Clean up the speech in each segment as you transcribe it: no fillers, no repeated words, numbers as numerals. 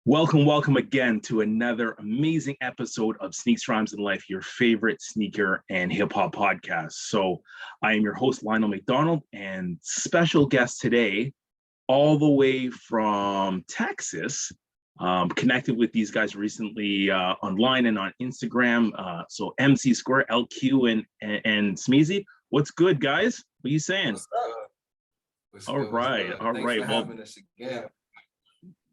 Welcome again to another amazing episode of Sneaks, Rhymes, and Life, your favorite sneaker and hip hop podcast. So, I am your host, Lionel McDonald, and special guest today, all the way from Texas. Connected with these guys recently online and on Instagram. So, MC², LQ, and Smeazy. What's good, guys? What are you saying? All right. Thanks for having us again.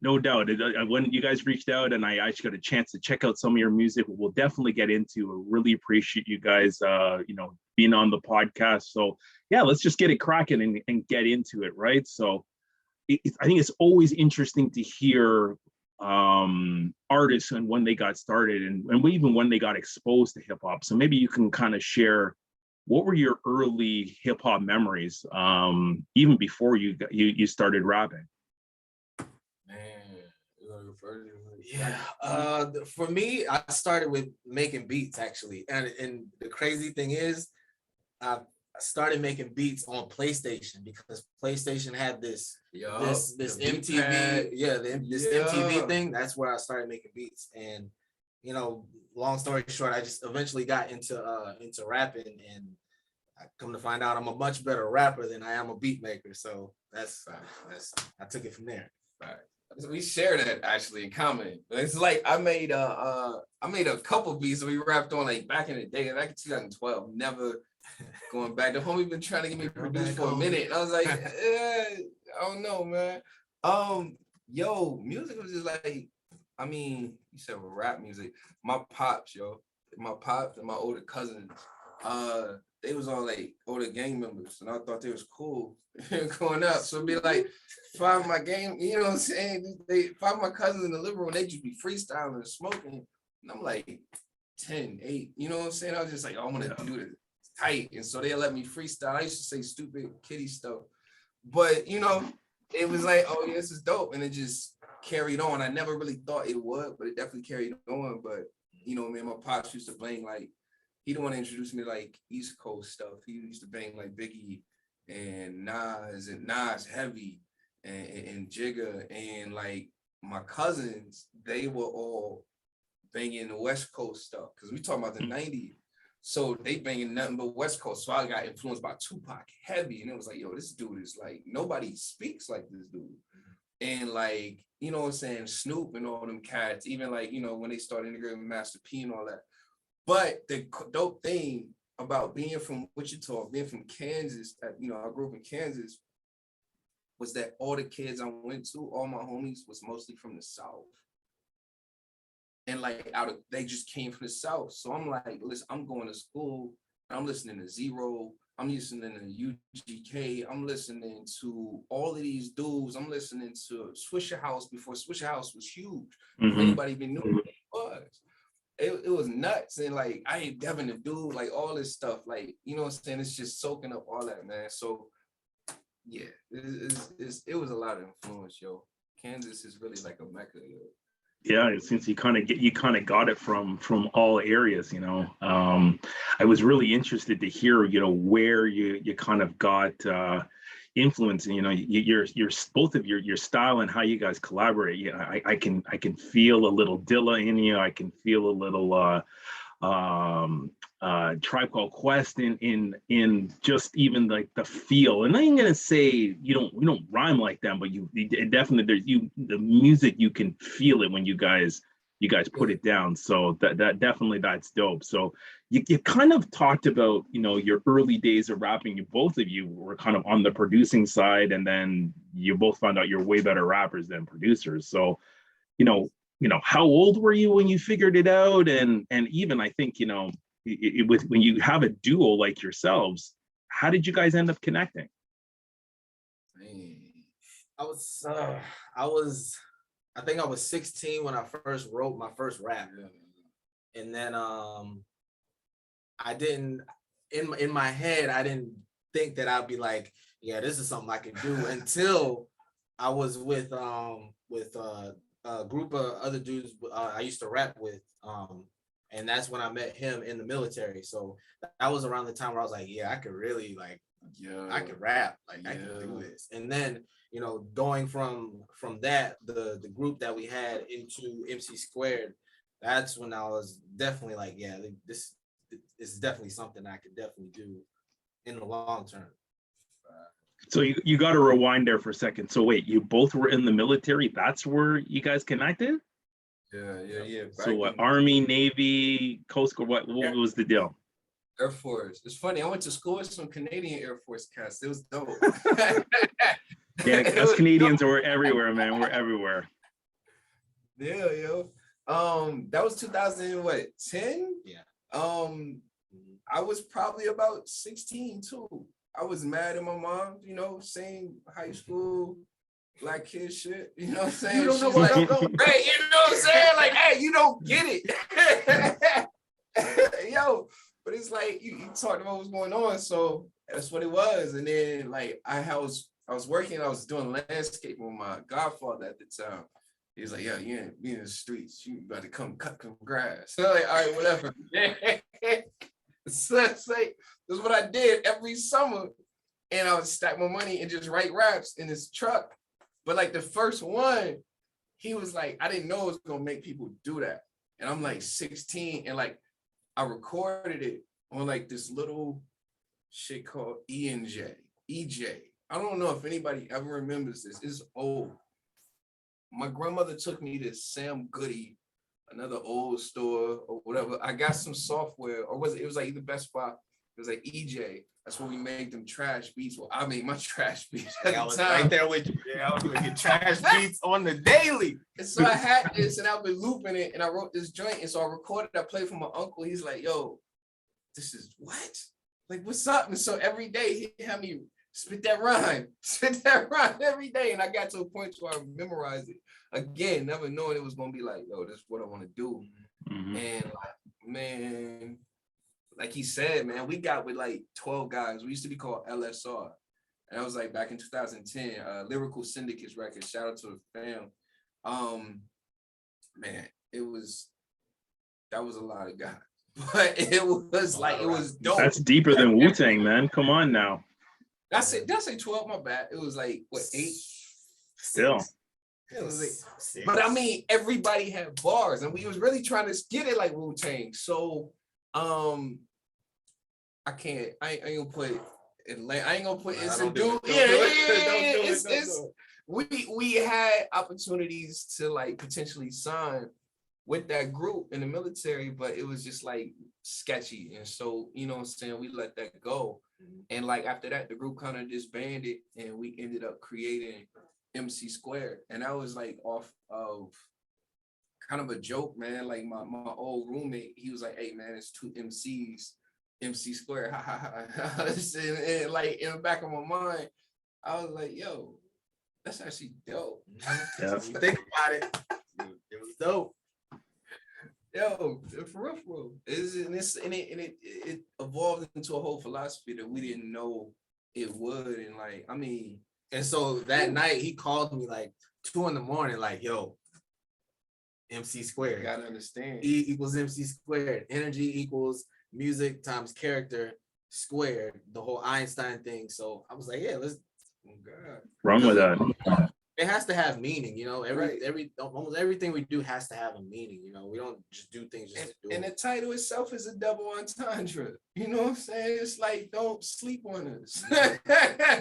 No doubt. When you guys reached out and I actually got a chance to check out some of your music, we'll definitely get into. I really appreciate you guys, being on the podcast. So yeah, let's just get it cracking and get into it, right? So I think it's always interesting to hear artists and when they got started and even when they got exposed to hip hop. So maybe you can kind of share what were your early hip hop memories, even before you started rapping. Yeah. For me, I started with making beats actually, and the crazy thing is, I started making beats on PlayStation because PlayStation had this MTV, MTV thing. That's where I started making beats, and long story short, I just eventually got into rapping, and I come to find out I'm a much better rapper than I am a beat maker. So that's I took it from there. Right. We share that actually in common. It's like I made a couple beats that we rapped on like back in the day, back in 2012. Never going back. The homie been trying to get me produced for a minute. I was like, I don't know, man. Music was just like, you said rap music. My pops and my older cousins, they was all like older gang members, and I thought they was cool growing up. So it'd be like five of my gang, you know what I'm saying? Five of my cousins in the living room, they just be freestyling and smoking. And I'm like 10, 8, you know what I'm saying? I was just like, I want to do this tight. And so they let me freestyle. I used to say stupid kiddie stuff. But it was like, oh yeah, this is dope. And it just carried on. I never really thought it would, but it definitely carried on. But my pops used to bang like, he didn't want to introduce me to like East Coast stuff. He used to bang like Biggie and Nas Heavy and Jigga, and like my cousins, they were all banging the West Coast stuff because we talking about the 90s. So they banging nothing but West Coast. So I got influenced by Tupac heavy, and it was like, yo, this dude is like, nobody speaks like this dude. And like, you know what I'm saying, Snoop and all them cats, even like, when they started integrating Master P and all that. But the dope thing about being from Wichita, being from Kansas, I grew up in Kansas, was that all the kids I went to, all my homies was mostly from the South. And like they just came from the South. So I'm like, listen, I'm going to school, I'm listening to Zero, I'm listening to UGK, I'm listening to all of these dudes, I'm listening to Swisher House before Swisher House was huge. If anybody even knew what it was. It was nuts, and like I ain't Devin the dude, like all this stuff, like you know what I'm saying. It's just soaking up all that, man. So yeah, it was a lot of influence, yo. Kansas is really like a mecca, yo. Yeah, it seems you kind of got it from all areas, I was really interested to hear, where you kind of got influence, your both of your style and how you guys collaborate. I can feel a little Dilla in you. I can feel a little Tribe Called Quest in just even like the feel. And I ain't gonna say we don't rhyme like them, but you definitely, there's the music, you can feel it when you guys put it down. So that definitely, that's dope. So you kind of talked about your early days of rapping. Both of you were kind of on the producing side, and then you both found out you're way better rappers than producers. So how old were you when you figured it out? And even I think when you have a duo like yourselves, how did you guys end up connecting? I think I was 16 when I first wrote my first rap, and then I didn't, in my head, I didn't think that I'd be like, yeah, this is something I can do until I was with a group of other dudes I used to rap with, and that's when I met him in the military. So that was around the time where I was like, yeah, I could really like Yeah, I can rap, like I can do this. And then, you know, going from that, the group that we had into MC², that's when I was definitely like, yeah, this is definitely something I could definitely do in the long term. So you got to rewind there for a second. So wait, you both were in the military. That's where you guys connected? Yeah. So what, Army, Navy, Coast Guard, what was the deal? Air Force. It's funny. I went to school with some Canadian Air Force cats. It was dope. Yeah, us Canadians are everywhere, man. We're everywhere. Yeah, yo. That was 2010? Yeah. I was probably about 16 too. I was mad at my mom, you know, saying high school black kid shit. You know what I'm saying? You don't know She's what like, right, you know what I'm saying? Like, hey, you don't get it. Yo, but it's like you talked about what's going on. So that's what it was. And then like I was working, I was doing landscaping with my godfather at the time. He was like, yeah, you ain't be in the streets. You about to come cut some grass. So I'm like, all right, whatever. So that's like, that's what I did every summer. And I would stack my money and just write raps in this truck. But like the first one, he was like, I didn't know it was gonna make people do that. And I'm like 16, and like I recorded it on like this little shit called EJ. I don't know if anybody ever remembers this. It's old. My grandmother took me to Sam Goody, another old store or whatever. I got some software, or it was like either Best Buy. It was like EJ. That's where we made them trash beats. Well, I made my trash beats at I the was time. right there with you. Yeah, I was doing your trash beats on the daily. And so I had this, and I've been looping it, and I wrote this joint, and so I recorded. I played for my uncle. He's like, "Yo, this is what? Like, what's up?" And so every day he had me spit that rhyme every day, and I got to a point where I memorized it again, never knowing it was gonna be like, "Yo, this is what I want to do." Mm-hmm. And like, man, like he said, man, we got with like 12 guys. We used to be called LSR. And that was like back in 2010, Lyrical Syndicates record. Shout out to the fam. Man, that was a lot of guys. But it was like, it was dope. That's deeper than Wu-Tang, man. Come on now. That's it. That's like 12, my bad. It was like, what, 8? Still. It was like, 6. But I mean, everybody had bars, and we was really trying to get it like Wu-Tang. So, I ain't gonna put Atlanta. I ain't gonna put it's a dude. We had opportunities to like potentially sign with that group in the military, but it was just like sketchy. And so, you know what I'm saying, we let that go. And like after that, the group kind of disbanded, and we ended up creating MC². And that was like off of kind of a joke, man. Like my old roommate, he was like, "Hey man, it's 2 MCs. MC², ha ha ha." And like in the back of my mind, I was like, "Yo, that's actually dope." Yeah. Think about it. It was dope. Yo, for real. It evolved into a whole philosophy that we didn't know it would. And like, I mean, and so that night he called me like 2 a.m, like, "Yo, MC². You gotta understand. E equals MC². Energy equals music times character squared, the whole Einstein thing." So I was like, yeah, let's Run with that. It has to have meaning, you know. Almost everything we do has to have a meaning, you know. We don't just do things just to do and it. the title itself is a double entendre. You know what I'm saying? It's like, don't sleep on us.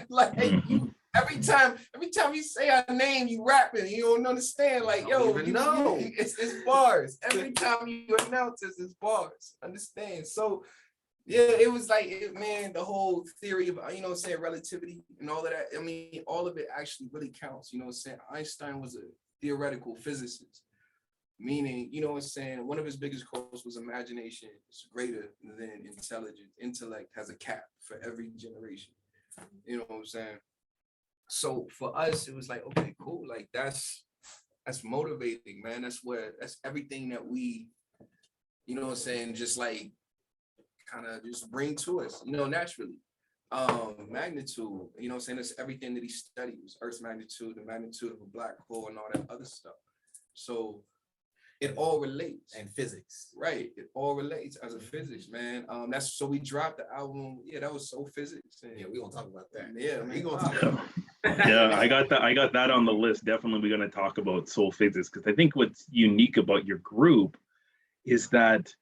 Like you, every time you say our name, you rapping. You don't understand. Like, yo, it's bars. Every time you announce this, it's bars. Understand? So yeah, it was like, man, the whole theory of, you know what I'm saying, relativity and all of that. I mean, all of it actually really counts. You know what I'm saying? Einstein was a theoretical physicist, meaning, you know what I'm saying, one of his biggest quotes was, "Imagination is greater than intelligence. Intellect has a cap for every generation." You know what I'm saying? So for us, it was like, okay, cool. Like that's motivating, man. That's everything that we, you know what I'm saying, just like kind of just bring to us, you know, naturally. Magnitude, you know what I'm saying, that's everything that he studies, Earth's magnitude, the magnitude of a black hole, and all that other stuff. So it all relates. And physics. Right. It all relates as a physics, man. That's so we dropped the album. Yeah, that was so physics. And, Yeah, we gonna talk about that. Yeah, we man. gonna talk about Yeah, I got that on the list. Definitely we're gonna talk about soul physics, because I think what's unique about your group is that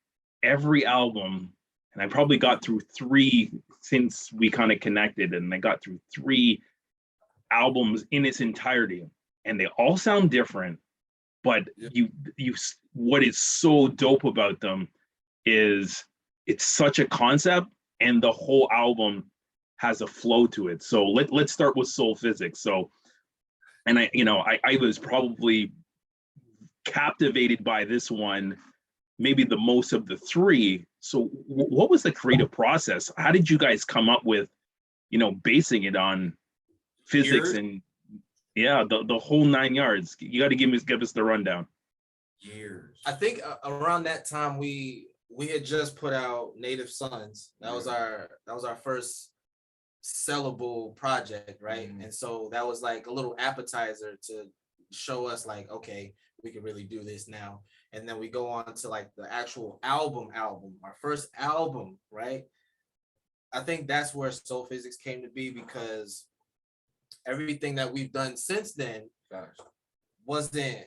every album, and I probably got through 3 since we kind of connected, and I got through 3 albums in its entirety, and they all sound different, but you what is so dope about them is it's such a concept, and the whole album has a flow to it. So let's start with soul physics. So, and I was probably captivated by this one, maybe the most of the 3. So what was the creative process? How did you guys come up with, basing it on physics and the whole 9 yards? You got to give us the rundown. Years. I think around that time we had just put out Native Sons. That was our first sellable project, right? And so that was like a little appetizer to show us like, okay, we can really do this now. And then we go on to like the actual album, our first album, right? I think that's where soul physics came to be, because everything that we've done since then wasn't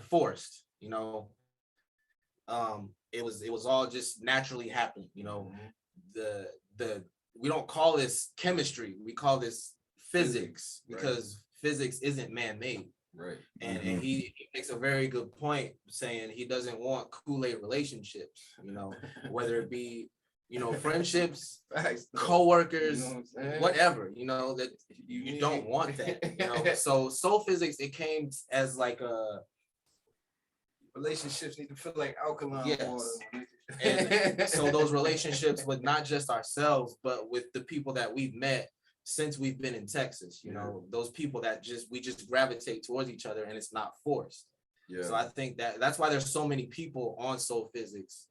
forced, it was all just naturally happening, the we don't call this chemistry, we call this physics, because physics isn't man-made. Right. And he makes a very good point, saying he doesn't want Kool Aid relationships, whether it be, friendships, co-workers, whatever, that you don't want that, So soul physics, it came as like a relationships need to feel like alkaline water. And so those relationships with not just ourselves, but with the people that we've met since we've been in Texas, those people that we just gravitate towards each other, and it's not forced. So I think that's why there's so many people on soul physics,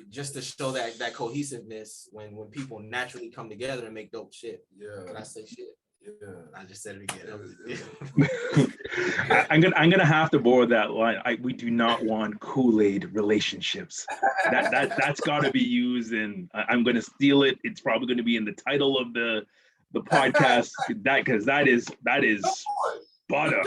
just to show that cohesiveness when people naturally come together and make dope shit. Can I say shit? Yeah, I just said it again. I'm gonna have to borrow that line. We do not want Kool Aid relationships. That's got to be used, and I'm gonna steal it. It's probably going to be in the title of the podcast. Because that is butter.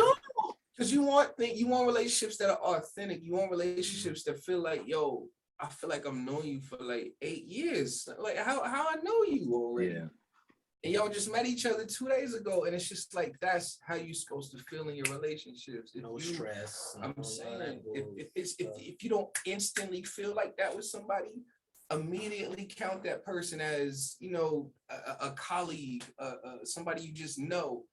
Because you want relationships that are authentic. You want relationships that feel like, yo, I feel like I've known you for like 8 years. Like how I know you already. Yeah. And y'all just met each other 2 days ago, and it's just like that's how you're supposed to feel in your relationships. No stress. I'm saying if you don't instantly feel like that with somebody, immediately count that person as a colleague, somebody you just know.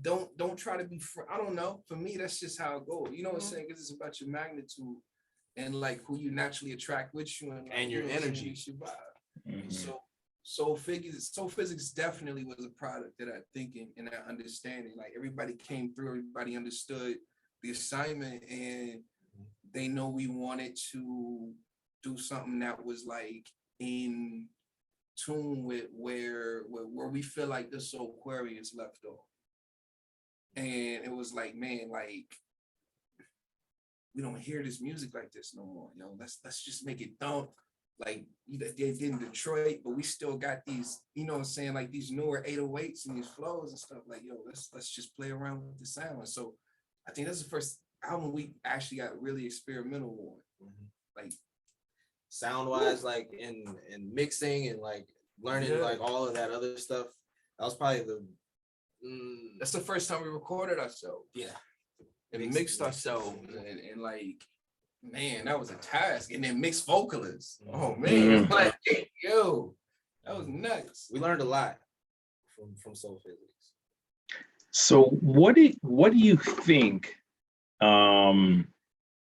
Don't try to be. I don't know. For me, that's just how it goes. You know what I'm saying? Because it's about your magnitude and like who you naturally attract with you, and your energy. So soul physics definitely was a product that I thinking and that understanding. Like everybody came through, everybody understood the assignment, and they know we wanted to do something that was like in tune with where we feel like the soul Aquarius left off. And it was like, man, like we don't hear this music like this no more. Let's just make it thump. Like they did in Detroit, but we still got these, what I'm saying, like these newer 808s and these flows and stuff. Like, let's just play around with the sound. And so I think that's the first album we actually got really experimental on. Like sound wise, like in mixing and like learning like all of that other stuff. That was probably that's the first time we recorded ourselves. Yeah. And mixed ourselves and like, man, that was a task. And then mixed vocalists. Oh man, like, yo, that was nuts. We learned a lot from soul physics. So what do you think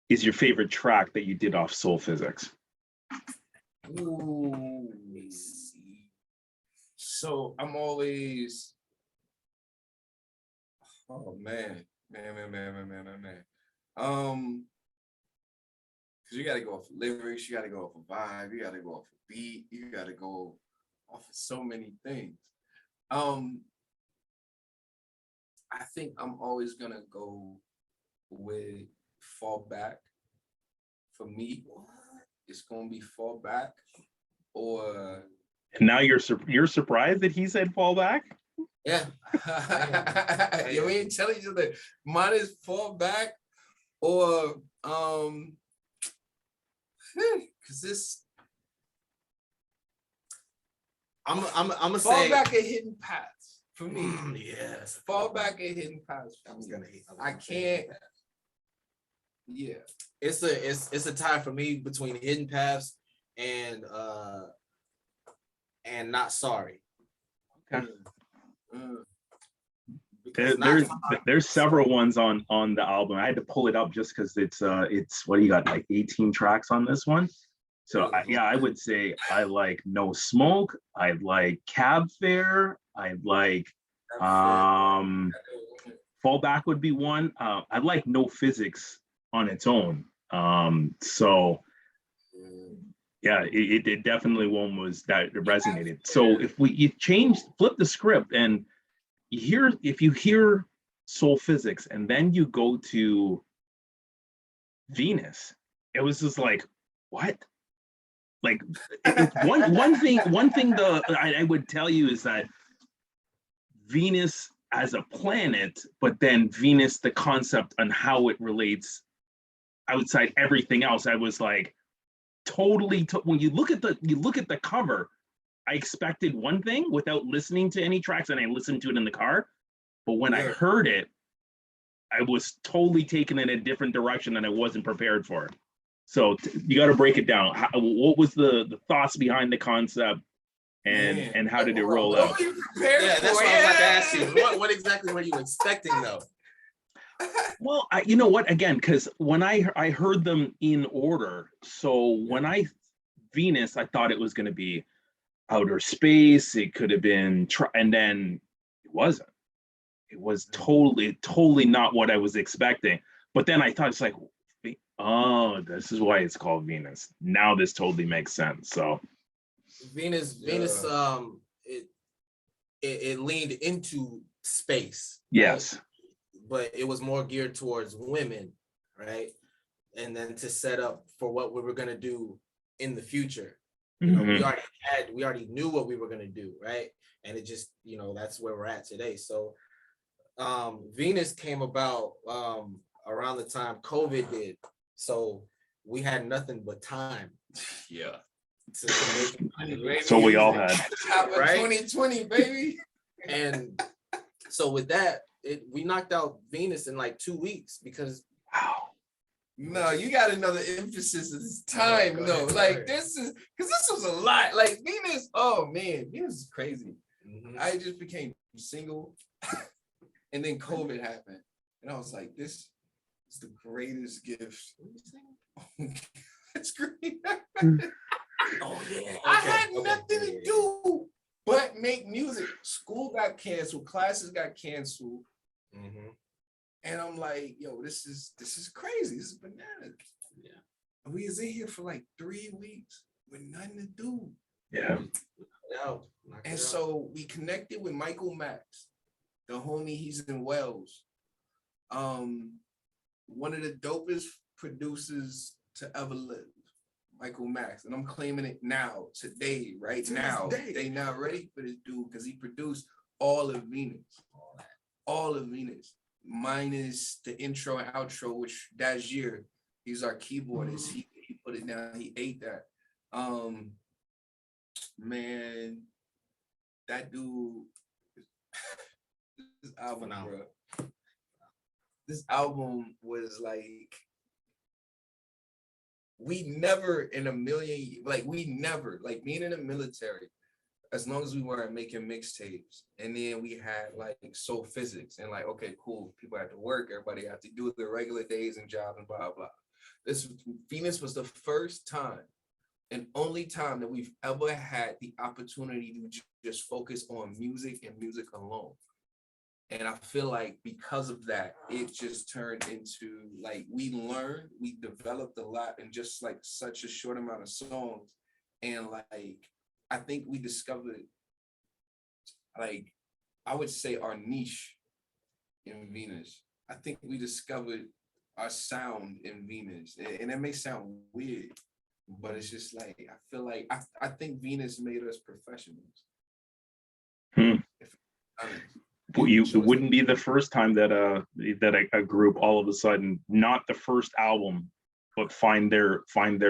is your favorite track that you did off soul physics? Ooh, let me see. So I'm always, oh man. Because you got to go off of lyrics, you got to go off of vibe, you got to go off of beat, you got to go off of so many things. I think I'm always gonna go with Fall Back. For me, it's gonna be Fall Back, or And now you're surprised that he said Fall Back? Yeah. yeah, we ain't telling each other. Mine is Fall Back, or because this I'm gonna Fall say Back at Hidden Paths for me. Yes. Fall Back at Hidden Paths. I can't. Yeah. It's a tie for me between Hidden Paths and Not Sorry. Okay. Because There's several ones on the album. I had to pull it up just because it's what do you got, like 18 tracks on this one. So I would say I like No Smoke. I like Cab Fare. I like Fall Back would be one. I like No Physics on its own. So yeah, it definitely one was that resonated. So if you flip the script and if you hear Soul Physics and then you go to Venus, it was just like, what? Like one thing I would tell you is that Venus as a planet, but then Venus, the concept and how it relates outside everything else, I was like totally when you look at the cover, I expected one thing without listening to any tracks, and I listened to it in the car. But when I heard it, I was totally taken in a different direction and I wasn't prepared for it. So you got to break it down. What was the thoughts behind the concept, and how did it roll out? Yeah, that's what I was about to ask you. What exactly were you expecting though? Well, you know what? Again, because when I heard them in order, so when Venus, I thought it was going to be outer space. It could have been, and then it wasn't. It was totally not what I was expecting. But then I thought it's like, oh, this is why it's called Venus. Now this totally makes sense. So Venus, it leaned into space. Yes. Right? But it was more geared towards women, right? And then to set up for what we were gonna do in the future. You know, we already knew what we were gonna do, right? And it just, that's where we're at today. So Venus came about around the time COVID did. So we had nothing but time. Yeah. To make so we all had. Right? 2020, baby. And so with that, we knocked out Venus in like 2 weeks because no, you got another emphasis of this time though. Like this is because this was a lot. Like Venus, oh man, Venus is crazy. I just became single and then COVID happened. And I was like, this is the greatest gift. It's great. Oh yeah. I had nothing to do but make music. School got canceled, classes got canceled. And I'm like, yo, this is crazy. This is bananas. Yeah. And we was in here for like 3 weeks with nothing to do. Yeah. And so we connected with Michael Max, the homie, he's in Wales. One of the dopest producers to ever live, Michael Max. And I'm claiming it now, today, right now. They not ready for this dude because he produced all of Venus. All of Venus. Minus the intro and outro, which Dajir, he's our keyboardist. He put it down. He ate that. Man, that dude. This album, bro. This album was like, we never in a million, like being in the military, as long as we weren't making mixtapes, and then we had like Soul Physics, and like, okay, cool, people had to work, everybody had to do their regular days and jobs and blah blah. Venus was the first time and only time that we've ever had the opportunity to just focus on music and music alone. And I feel like because of that, it just turned into like, we developed a lot in just like such a short amount of songs. And like, I think we discovered, like, I would say our niche in Venus. I think we discovered our sound in Venus, and it may sound weird, but it's just like I feel like I think Venus made us professionals. It wouldn't be the first time that a group all of a sudden, not the first album, but find their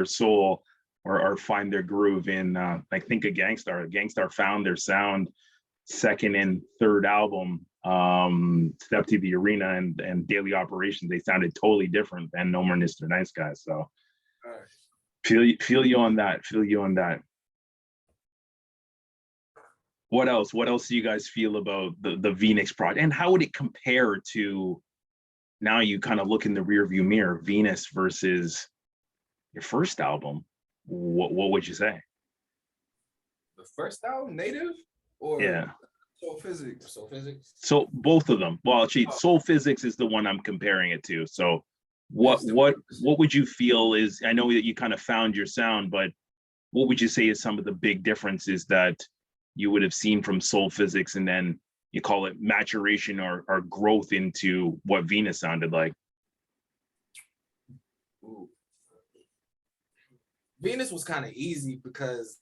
soul or find their groove in I think a Gangstar found their sound second and third album, Step to the Arena and Daily Operations. They sounded totally different than No More Mr. Nice Guy. So feel you on that. What else do you guys feel about the Venus project, and how would it compare to, now you kind of look in the rearview mirror, Venus versus your first album? What would you say? The first album, Native, or Soul Physics? So both of them. Well, Soul Physics is the one I'm comparing it to. So what would you feel is, I know that you kind of found your sound, but what would you say is some of the big differences that you would have seen from Soul Physics, and then you call it maturation or growth into what Venus sounded like? Ooh. Venus was kind of easy because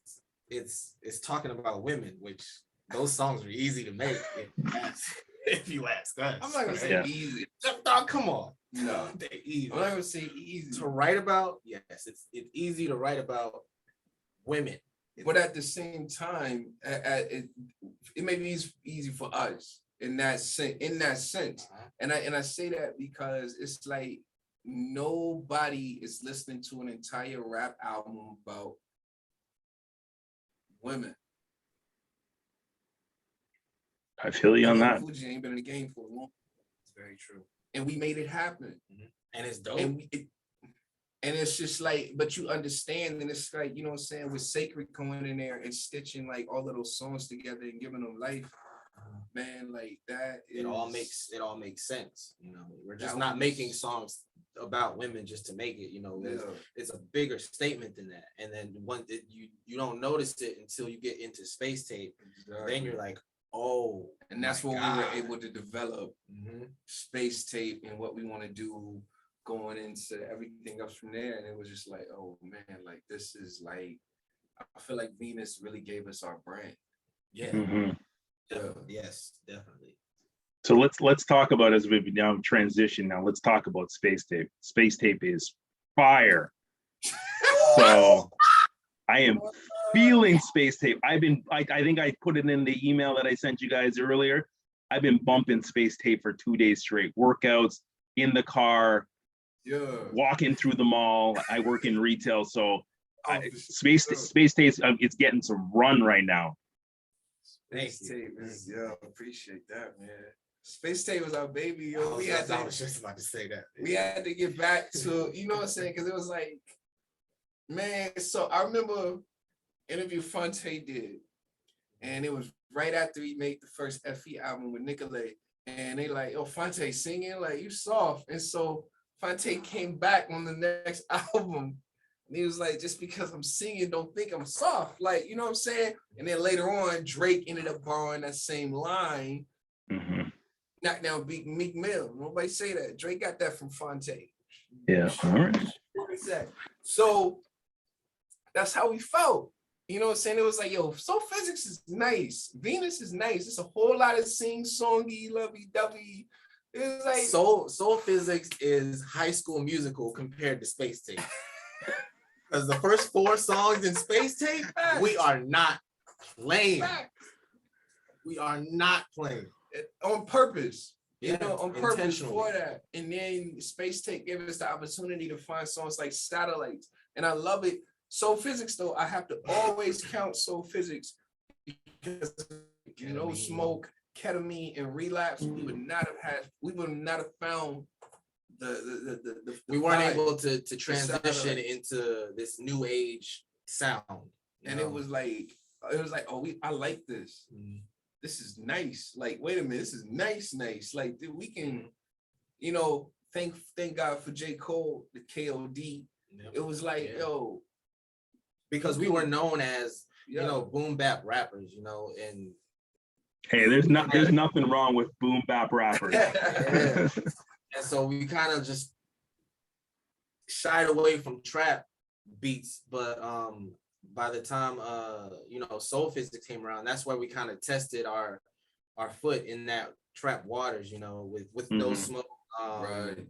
it's talking about women, which those songs are easy to make if you ask us. I'm not gonna say easy. Come on. No, they're easy. I'm not gonna say easy. To write about, yes, it's easy to write about women. But at the same time, it may be easy for us in that sense. And I say that because it's like nobody is listening to an entire rap album about women. I feel you on that. Fuji ain't been in the game for a long. It's very true. And we made it happen. And it's dope. And it's just like, but you understand, and it's like, you know what I'm saying, with Sacred going in there and stitching like all of those songs together and giving them life, man, like that. It all makes sense. You know, we're just not making songs about women just to make it. You know, it's a bigger statement than that. And then you don't notice it until you get into Space Tape. Exactly. Then you're like, oh, and that's what we were able to develop Space Tape and what we want to do going into everything else from there. And it was just like, oh man, like this is like, I feel like Venus really gave us our brand. Yes, definitely. So let's talk about, as we now transition, now let's talk about Space Tape. Space Tape is fire. So I am feeling Space Tape. I think I put it in the email that I sent you guys earlier. I've been bumping Space Tape for 2 days straight. Workouts, in the car, walking through the mall. I work in retail, so Space Tape, it's getting some run right now. Space Tape, appreciate that, man. Space Tape was our baby, yo. I was just about to say that. We had to get back to, you know what I'm saying, because it was like, man. So I remember interview Fonte did, and it was right after he made the first FE album with Nicolay. And they like, oh, Fonte singing, like, you soft. And so Fonte came back on the next album. And he was like, just because I'm singing, don't think I'm soft. Like, you know what I'm saying? And then later on, Drake ended up borrowing that same line. Knock down Meek Mill. Nobody say that. Drake got that from Fonte. Yeah, all right. So that's how we felt. You know what I'm saying? It was like, yo, Soul Physics is nice. Venus is nice. It's a whole lot of sing-songy, lovey-dovey. It's like Soul Physics is High School Musical compared to Space Tape. Because the first 4 songs in Space Tape, we are not playing. We are not playing. On purpose. You know, on purpose for that. And then Space Tape gave us the opportunity to find songs like Satellites. And I love it. Soul Physics, though, I have to always count Soul Physics because No Smoke, Ketamine, and Relapse, we would not have found we weren't able to transition into this new age sound. And it was like, oh, I like this. This is nice. Like, wait a minute, this is nice. Like, dude, we can, you know, thank God for J. Cole, the KOD. It was like, yo, because we were known as, you know, boom bap rappers, you know, and hey, there's nothing wrong with boom bap rappers. And so we kind of just shied away from trap beats, but by the time you know, Soul Physics came around, that's where we kind of tested our foot in that trap waters, you know, with No Smoke. Right.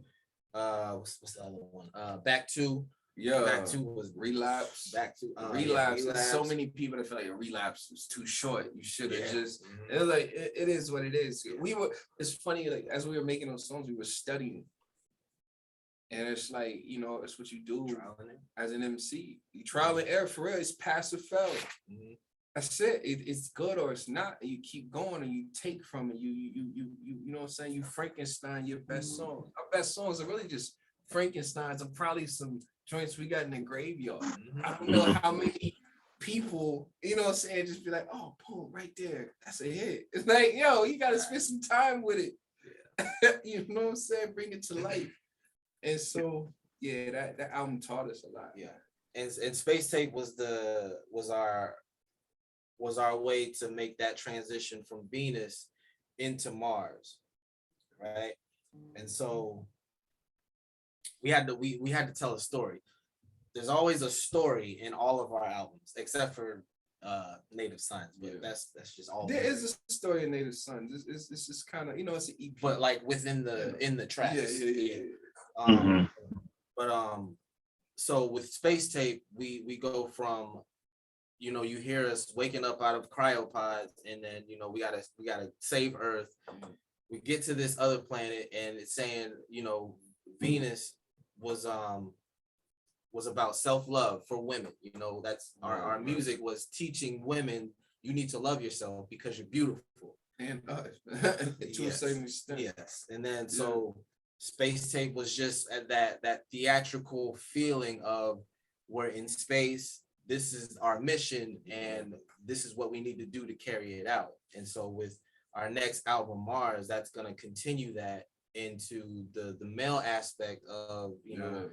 What's the other one? Back to Yeah, Back to was Relapse. Back to Relapse. Yeah, There's so many people that feel like a relapse was too short. You should have just. Mhm. It was like it is what it is. We were. It's funny. Like as we were making those songs, we were studying, and it's like, you know, it's what you do as an MC. You trial and error for real. It's pass or fail. Mhm. That's it. It's good or it's not. And you keep going and you take from it. You know what I'm saying? You Frankenstein your best songs. Our best songs are really just Frankensteins and probably some joints we got in the graveyard. I don't know how many people, you know what I'm saying, just be like, oh, boom, right there. That's a hit. It's like, yo, you gotta spend some time with it. You know what I'm saying? Bring it to life. And so yeah, that album taught us a lot. Yeah. And Space Tape was our way to make that transition from Venus into Mars, right? And so we had to tell a story. There's always a story in all of our albums, except for Native Sons, but that's just all. There is a story in Native Sons. It's just kind of, you know, it's an EP. But like within the tracks. Yeah. But so with Space Tape, we go from, you know, you hear us waking up out of cryopods, and then, you know, we gotta save Earth. We get to this other planet, and it's saying, you know, Venus was about self-love for women. You know, that's our music was teaching women, you need to love yourself because you're beautiful. And to a certain extent. Yes. And then so Space Tape was just at that theatrical feeling of, we're in space, this is our mission, and this is what we need to do to carry it out. And so with our next album, Mars, that's going to continue that into the male aspect of, you know,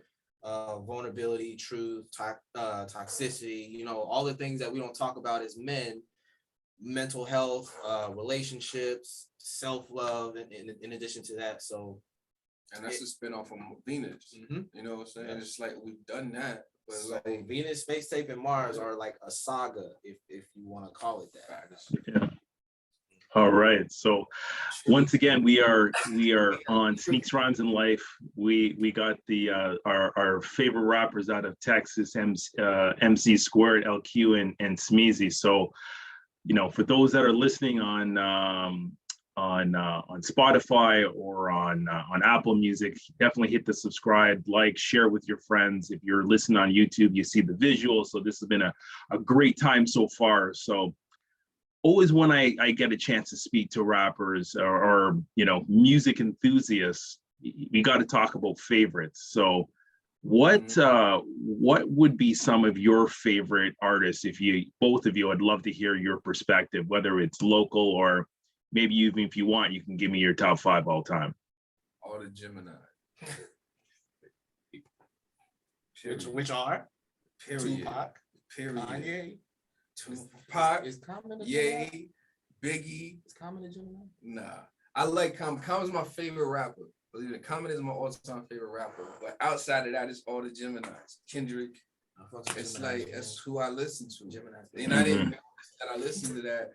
vulnerability, truth, toxicity, you know, all the things that we don't talk about as men, mental health, relationships, self-love, in addition to that. So, and that's a spin-off from Venus. You know what I'm saying? It's like we've done that. But so like Venus, Space Tape, and Mars are like a saga, if you want to call it that. Yeah. All right. So once again, we are on Sneaks, Rhymes, and Life. We got the our favorite rappers out of Texas, MC², LQ and Smeazy. So, you know, for those that are listening on Spotify or on Apple Music, definitely hit the subscribe, like, share with your friends. If you're listening on YouTube, you see the visual. So this has been a great time so far. So always when I get a chance to speak to rappers or you know, music enthusiasts, we got to talk about favorites. So what would be some of your favorite artists? If you, both of you, I'd love to hear your perspective, whether it's local or maybe even if you want, you can give me your top 5 all time. All the Gemini. Which are? Period. Tupac. Period. Kanye. Tupac. Is Common a Ye. Gemini? Biggie. Is Common a Gemini? Nah. I like Common. Common's my favorite rapper. Believe it, Common is my all-time favorite rapper. But outside of that, it's all the Geminis. Kendrick. It's like, that's who I listen to. Gemini. And I didn't know that I listened to that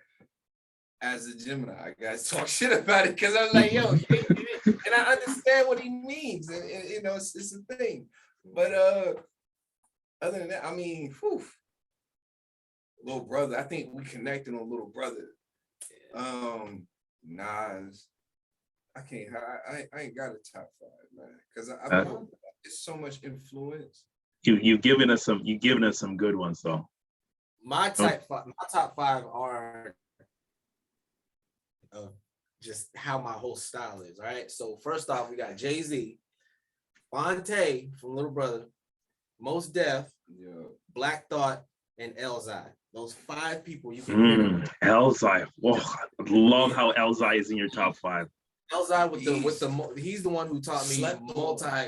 as a Gemini. I guys talk shit about it because I was like, yo, and I understand what he means. And you know, it's a thing. But other than that, I mean, Little Brother. I think we connected on Little Brother. Nas. I ain't got a top 5, man, because it's so much influence. You've given us some good ones though. My top 5 are just how my whole style is. Right. So first off, we got Jay-Z, Fonte from Little Brother, Mos Def, Black Thought, and Elzai. Those 5 people you can hear. Elzai. Whoa, I love how Elzai is in your top 5. Elzai he's the one who taught me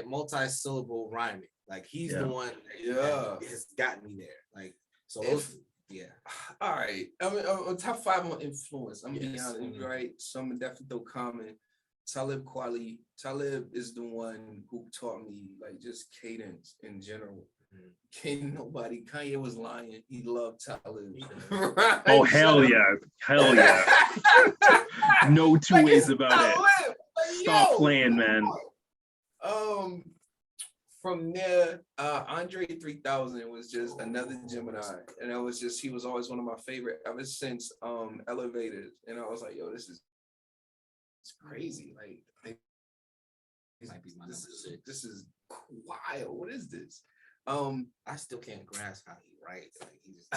multi-syllable rhyming. Like he's the one that has gotten me there. Like so those, All right. I mean, top 5 on influence. I'm being honest, right? So I'm definitely throw Common. Talib Kweli. Talib is the one who taught me like just cadence in general. Can't nobody. Kanye was lying. He loved Talib. Right? Oh hell yeah, hell yeah. No two Like, ways it's about it. Talib. Like, Stop yo, playing, man. From there, Andre 3000 was just another Gemini, and he was always one of my favorite ever since Elevators, and I was like, yo, it's crazy, like this is wild. What is this? I still can't grasp how he writes. Like he just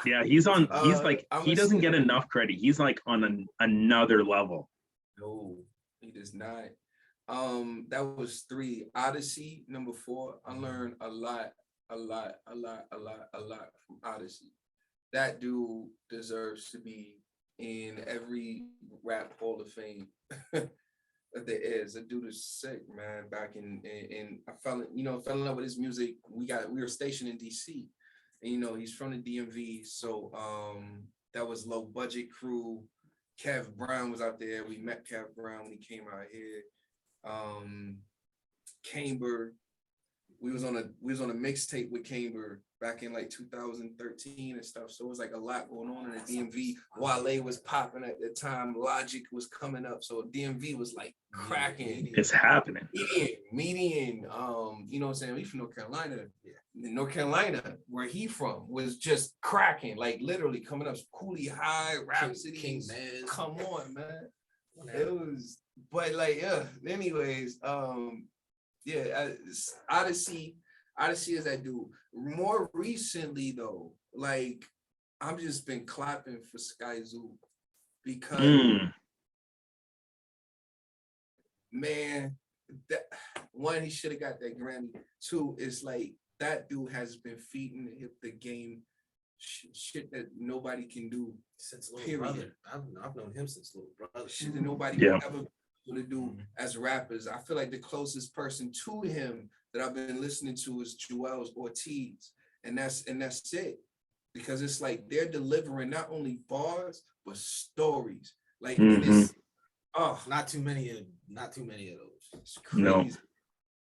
Yeah, he's like he doesn't get enough credit. He's like on another level. No, he does not. That was 3. Odyssey, number 4. I learned a lot from Odyssey. That dude deserves to be in every rap hall of fame that there is. That dude is sick, man. Back in I fell in love with his music. We were stationed in DC, and he's from the DMV. So that was Low Budget Crew. Kev Brown was out there. We met Kev Brown when he came out here. Camber, we was on a mixtape with Camber back in like 2013 and stuff. So it was like a lot going on in the DMV. Wale was popping at the time. Logic was coming up. So DMV was like cracking. It's happening. Median. You know what I'm saying? We from North Carolina. Yeah. North Carolina, where he from, was just cracking. Like literally coming up. Cooley High, Rhapsody. King Man. Come on, man. It was, but like, yeah. Anyways, Odyssey is that dude. More recently though, like I've just been clapping for Sky Zoo because man, that one, he should have got that Grammy. 2, it's like that dude has been feeding the game shit that nobody can do since Little Brother. I've known him since Little Brother. Shit that nobody will ever be able to do as rappers. I feel like the closest person to him that I've been listening to is Joel Ortiz, and that's it, because it's like they're delivering not only bars but stories. Like it's not too many of those. It's crazy. No.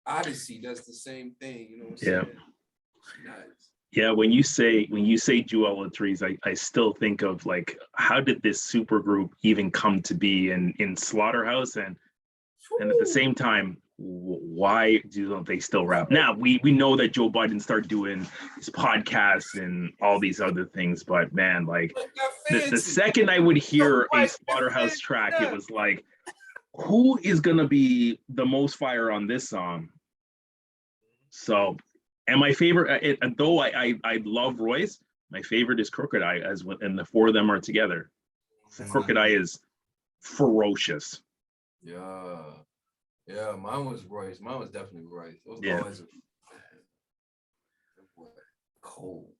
Odyssey does the same thing. You know what I'm saying? It's nice. Yeah, when you say Joel Ortiz, I still think of like, how did this super group even come to be in Slaughterhouse, and at the same time, why don't they still rap? Now we know that Joe Biden started doing his podcasts and all these other things, but man, like the second I would hear a Slaughterhouse track, it was like, who is gonna be the most fire on this song? So, and my favorite, though I love Royce, my favorite is Crooked Eye, and the 4 of them are together. Crooked Eye is ferocious. Yeah, mine was Royce. Mine was definitely Royce. It was always cold.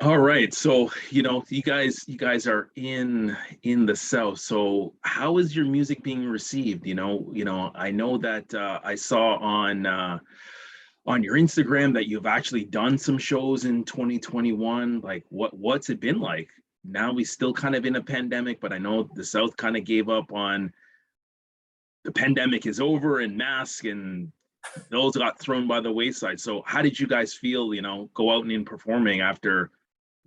All right, so you guys are in the South. So how is your music being received? I know that I saw on your Instagram that you've actually done some shows in 2021. Like, what's it been like? Now we still kind of in a pandemic, but I know the South kind of gave up on the pandemic is over and masks and those got thrown by the wayside. So how did you guys feel, go out and performing after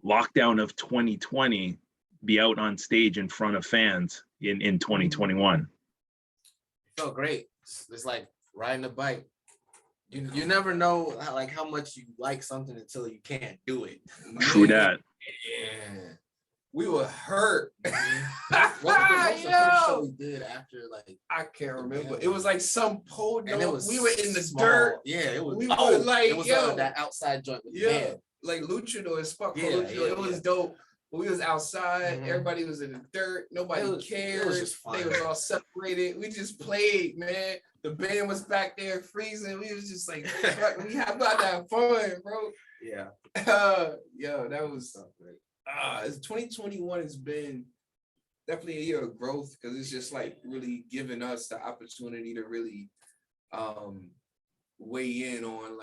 lockdown of 2020, be out on stage in front of fans in 2021? It felt great. It's like riding a bike. You never know how much you like something until you can't do it. True that. Yeah. We were hurt. What's the first show we did after I can't remember. It was like some pole. And it was we were in the small dirt. Yeah, it was. We were like, it was that outside joint with the band. Like Luchador, Spark Luchador. It was dope. We was outside. Everybody was in the dirt. Nobody cared. It was just fun. They was all separated. We just played, man. The band was back there freezing. We was just like, we had about that fun, bro. Yeah. That was great. 2021 has been definitely a year of growth, because it's just like really giving us the opportunity to really weigh in on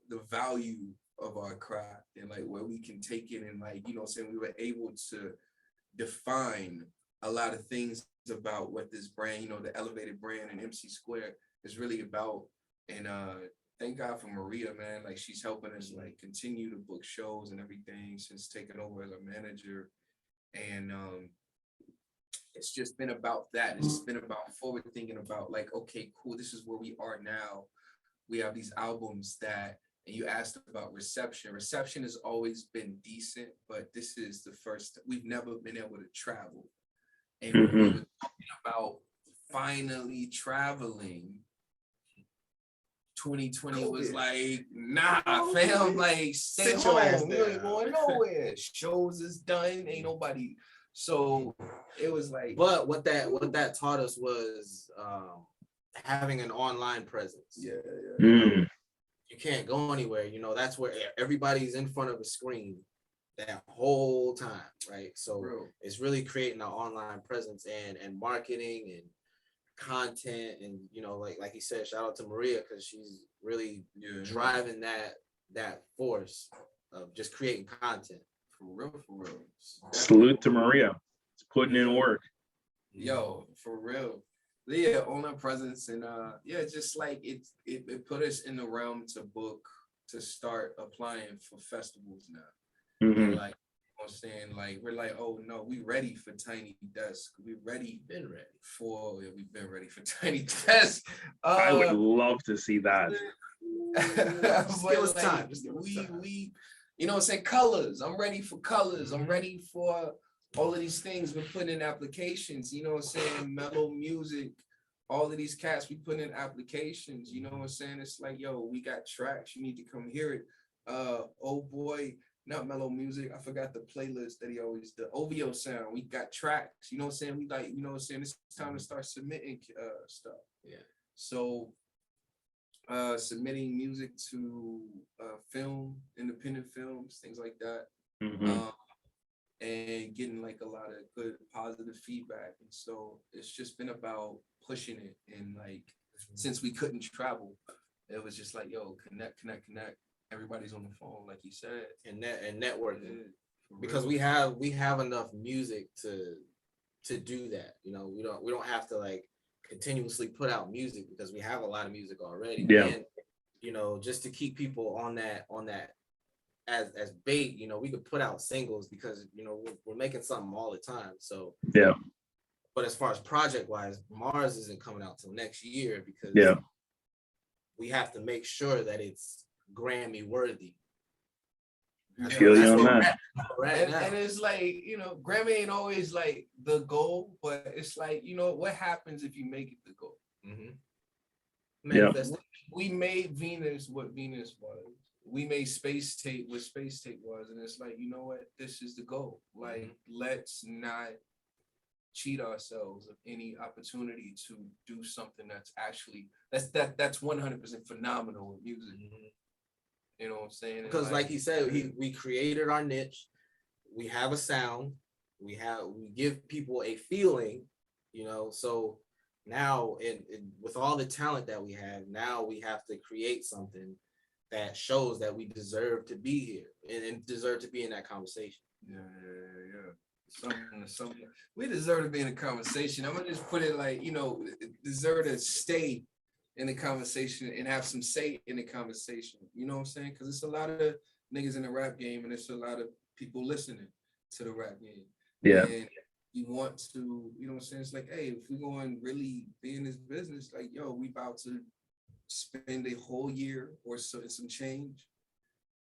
the value of our craft and like where we can take it, and we were able to define a lot of things about what this brand, the elevated brand and MC² is really about. And thank God for Maria, man. Like, she's helping us like continue to book shows and everything since taking over as a manager. And it's just been about that. It's been about forward thinking about like, okay, cool, this is where we are now. We have these albums that, and you asked about reception. Reception has always been decent, but this is the first, we've never been able to travel. And when we were talking about finally traveling, 2020 was like, nah, fam, like, stay home. We ain't going nowhere. Shows is done. Ain't nobody. So it was like. But what that taught us was having an online presence. Yeah. You can't go anywhere. That's where everybody's in front of a screen that whole time, right? So it's really creating an online presence and marketing and content, and like he said, shout out to Maria, because she's really driving that force of just creating content. For real. Salute to Maria. It's putting in work. Yo, for real. Yeah, online presence, and just like it put us in the realm to start applying for festivals now. Mm-hmm. Like, I'm saying, like, we're like, oh no, we ready for Tiny Desk. We've been ready for Tiny Desk. I would love to see that. Just give us time. We what I'm saying, colors. I'm ready for colors. I'm ready for all of these things. We're putting in applications, what I'm saying, mellow music, all of these cats, we put in applications, what I'm saying? It's like, yo, we got tracks. You need to come hear it. Oh boy. Not mellow music. I forgot the playlist that he always the OVO sound. We got tracks. You know what I'm saying? We like, it's time to start submitting stuff. Yeah. So submitting music to film, independent films, things like that. And getting like a lot of good positive feedback. And so it's just been about pushing it. And like since we couldn't travel, it was just like, yo, connect. Everybody's on the phone, like you said, and networking, because we have enough music to do that. We don't have to like continuously put out music, because we have a lot of music already. Yeah. And just to keep people on that as bait, we could put out singles, because we're making something all the time. So yeah. But as far as project wise, Mars isn't coming out till next year, because we have to make sure that it's Grammy worthy. I feel you on that. And it's like, Grammy ain't always like the goal, but it's like, what happens if you make it the goal? We made Venus what Venus was. We made Space Tape what Space Tape was. And it's like, you know what? This is the goal. Like, let's not cheat ourselves of any opportunity to do something that's actually, that's 100% phenomenal with music. You know what I'm saying? Because like he said, we created our niche. We have a sound. We give people a feeling, so now with all the talent that we have, now we have to create something that shows that we deserve to be here and deserve to be in that conversation. Yeah. Something. We deserve to be in a conversation. I'm gonna just put it like, deserve to stay in the conversation and have some say in the conversation. You know what I'm saying? Because it's a lot of niggas in the rap game, and it's a lot of people listening to the rap game. Yeah. And you want to, you know what I'm saying? It's like, hey, if we're going to really be in this business, like, yo, we about to spend a whole year or so in some change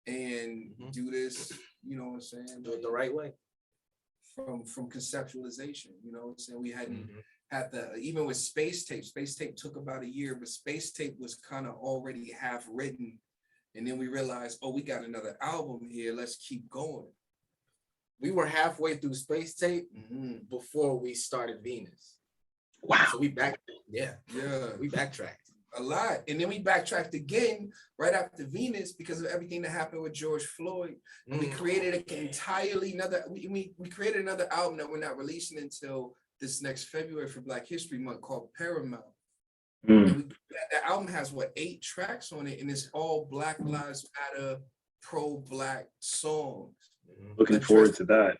and do this, you know what I'm saying? Do it the right way. From conceptualization, you know what I'm saying? We hadn't had even with Space Tape took about a year, but Space Tape was kind of already half written. And then we realized, oh, we got another album here. Let's keep going. We were halfway through Space Tape before we started Venus. Wow. So we we backtracked a lot. And then we backtracked again right after Venus because of everything that happened with George Floyd. And we created we created another album that we're not releasing until this next February for Black History Month called Paramount. And that album has 8 tracks on it, and it's all Black Lives Matter, pro-Black songs. Looking forward to that.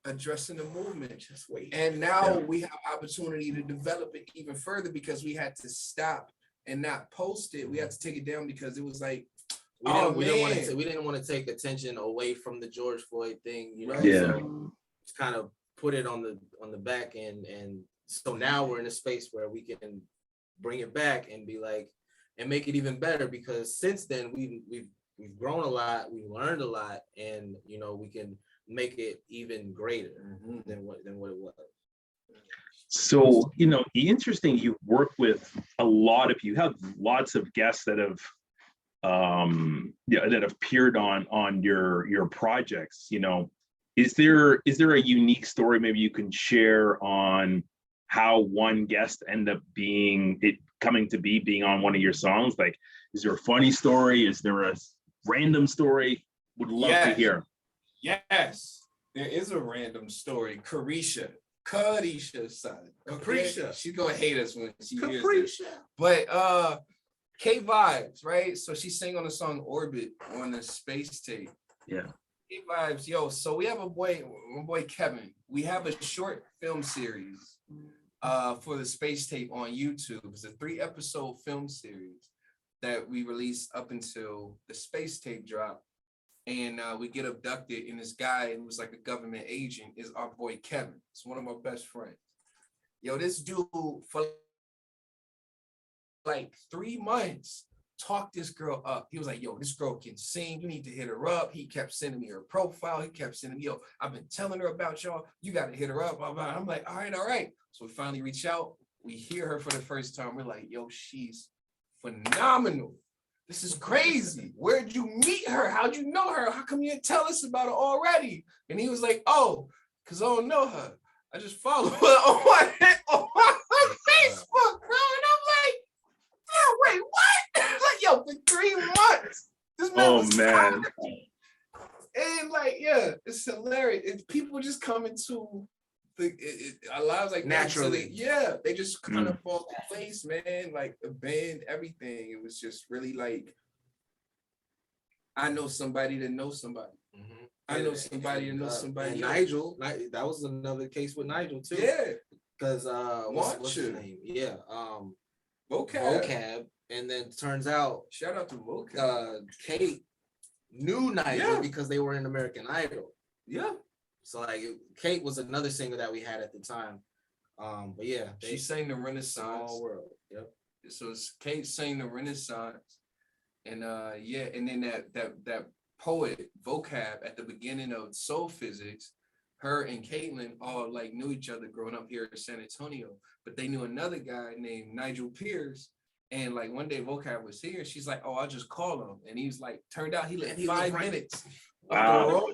addressing the movement. Just wait. And now we have opportunity to develop it even further because we had to stop and not post it. We had to take it down because it was like, we didn't want to take attention away from the George Floyd thing, you know. Yeah. So just kind of put it on the back end, and so now we're in a space where we can bring it back and be like, and make it even better, because since then we've grown a lot, we've learned a lot, and you know, we can make it even greater than what it was. So, you know, interesting, you work with you have lots of guests that have that have appeared on your projects. You know, is there a unique story maybe you can share on how one guest ended up coming to being on one of your songs? Like, is there a funny story? Is there a random story? Would love to hear. Yes, there is a random story. Carisha's son. Carisha. She's gonna hate us when she hears this. But K Vibes, right? So she sang on the song Orbit on the space tape. Yeah. K Vibes, yo. So we have my boy Kevin. We have a short film series for the space tape on YouTube. It's a 3-episode film series that we released up until the space tape drop. And we get abducted, and this guy who was like a government agent is our boy Kevin. It's one of my best friends. Yo, this dude for like 3 months talked this girl up. He was like, yo, this girl can sing. You need to hit her up. He kept sending me her profile. He kept sending me, yo, I've been telling her about y'all. You got to hit her up. Blah, blah. I'm like, all right. So we finally reach out. We hear her for the first time. We're like, yo, she's phenomenal. This is crazy. Where'd you meet her? How'd you know her? How come you didn't tell us about her already? And he was like, oh, because I don't know her. I just follow her on my Facebook, bro. And I'm like, yeah, wait, what? Like, yo, for 3 months. This man was man. And like, yeah, it's hilarious. People just come into our lives like naturally. They just kind of fall in place, man. Like the band, everything. It was just really like, I know somebody that knows somebody. I know somebody that knows somebody. And Nigel, that was another case with Nigel too. Yeah, because what's his name? Yeah, vocab. And then turns out, shout out to vocab. Kate knew Nigel because they were in American Idol. Yeah. So like Kate was another singer that we had at the time. But yeah, she sang the Renaissance. Small world. Yep. So Kate sang the Renaissance. And and then that poet vocab at the beginning of Soul Physics, her and Caitlin all like knew each other growing up here in San Antonio, but they knew another guy named Nigel Pierce. And like one day vocab was here, she's like, oh, I'll just call him. And he's like, turned out he lived 5 minutes. Wow.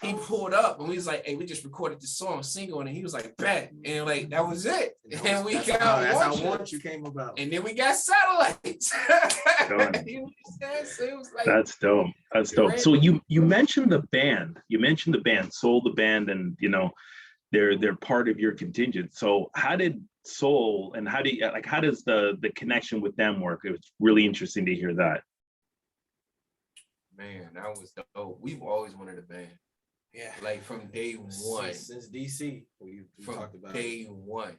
He pulled up and we was like, hey, we just recorded this song single, and he was like, bet. And like that was it. And we got that's how Want You came about. And then we got satellites. You understand? So it was like, that's dope. That's dope. So you mentioned the band. You mentioned the band, Soul the band, and you know, they're part of your contingent. So how did Soul and how does the connection with them work? It was really interesting to hear that. Man, that was dope. We've always wanted a band. Yeah, like from day one. Since DC, we talked about day one.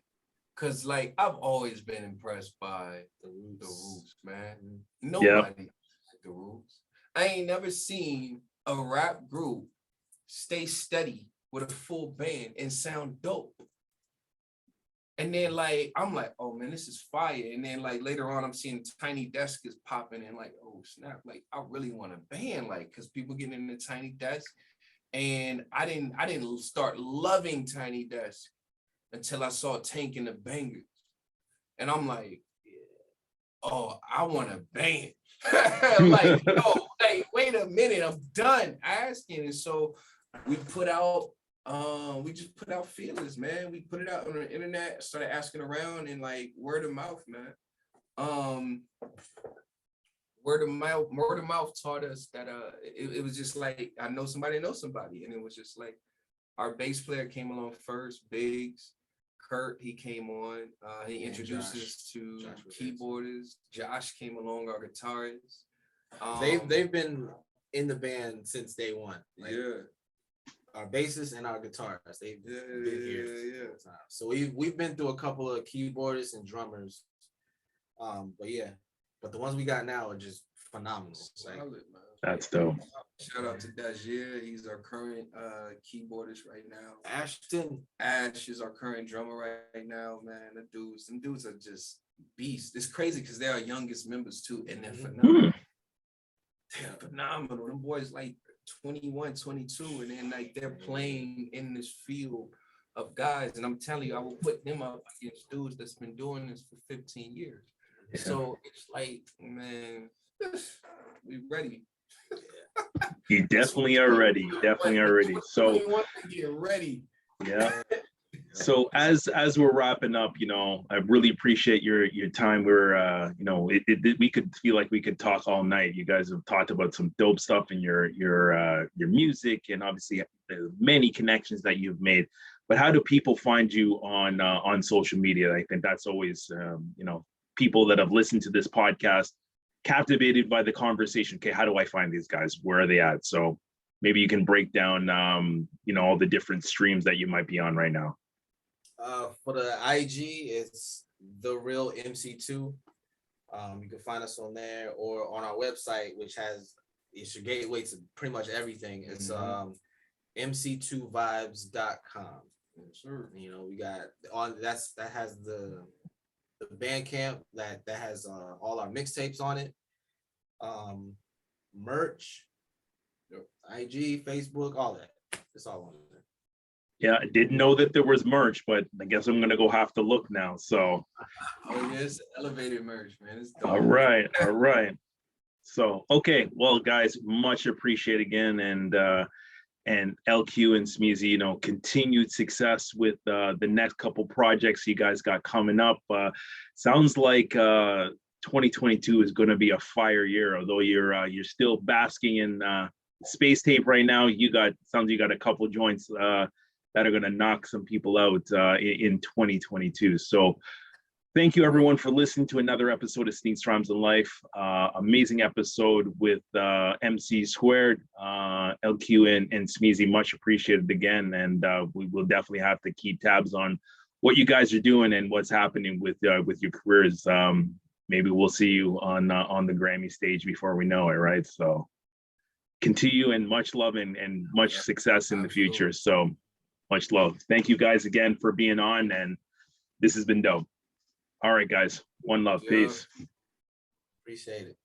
Cause like I've always been impressed by the Roots, man. Nobody like the Roots. I ain't never seen a rap group stay steady with a full band and sound dope. And then like I'm like, oh man, this is fire. And then like later on, I'm seeing Tiny Desk is popping and like, oh snap, like I really want a band, like because people getting in the Tiny Desk. And I didn't start loving Tiny Desk until I saw Tank and the Bangers. And I'm like, oh, I want a band. Like, no, like, wait a minute, I'm done asking. And so we just put out feelers, man. We put it out on the internet, started asking around, and like word of mouth, man. Word of mouth taught us that it was just like I know somebody, and it was just like our bass player came along first, Biggs, Kurt, he came on, he introduced us to keyboarders. Josh came along, our guitarist. They've been in the band since day one. Like, our bassist and our guitarist. They've been here the whole time. So we've been through a couple of keyboardists and drummers. But the ones we got now are just phenomenal. Like, that's dope. Shout out to Dajier. He's our current keyboardist right now. Ash is our current drummer right now, man. Them dudes are just beasts. It's crazy because they're our youngest members too, and they're phenomenal. They're phenomenal. Them boys like 21, 22, and then like they're playing in this field of guys. And I'm telling you, I will put them up against dudes that's been doing this for 15 years. Yeah. So it's like, man, we ready. You definitely are ready. Definitely are ready. So get ready. Yeah. So as we're wrapping up, I really appreciate your time. We're we could feel like we could talk all night. You guys have talked about some dope stuff in your music, and obviously the many connections that you've made. But how do people find you on social media? I think that's always people that have listened to this podcast captivated by the conversation. Okay, how do I find these guys? Where are they at? So maybe you can break down all the different streams that you might be on right now. For the IG, it's The Real MC2. You can find us on there or on our website, which it's your gateway to pretty much everything. It's MC2vibes.com. Sure. We got that has the Bandcamp that has all our mixtapes on it. Merch, IG, Facebook, all that. It's all on there. Yeah, I didn't know that there was merch, but I guess I'm gonna go have to look now. So it's elevated merch, man. It's dope. All right. So okay, well guys, much appreciated again, and LQ and Smeazy, continued success with the next couple projects you guys got coming up. Sounds like 2022 is going to be a fire year, although you're still basking in space tape right now. You got a couple joints that are going to knock some people out in 2022. So thank you everyone for listening to another episode of Sneaks, Rhymes, and Life. Amazing episode with MC², LQ and Smeazy. Much appreciated again, and we will definitely have to keep tabs on what you guys are doing and what's happening with your careers. Maybe we'll see you on the Grammy stage before we know it, right? So continue, and much love and much success in the future. So much love. Thank you guys again for being on, and this has been dope. All right, guys. One love. Peace. Appreciate it.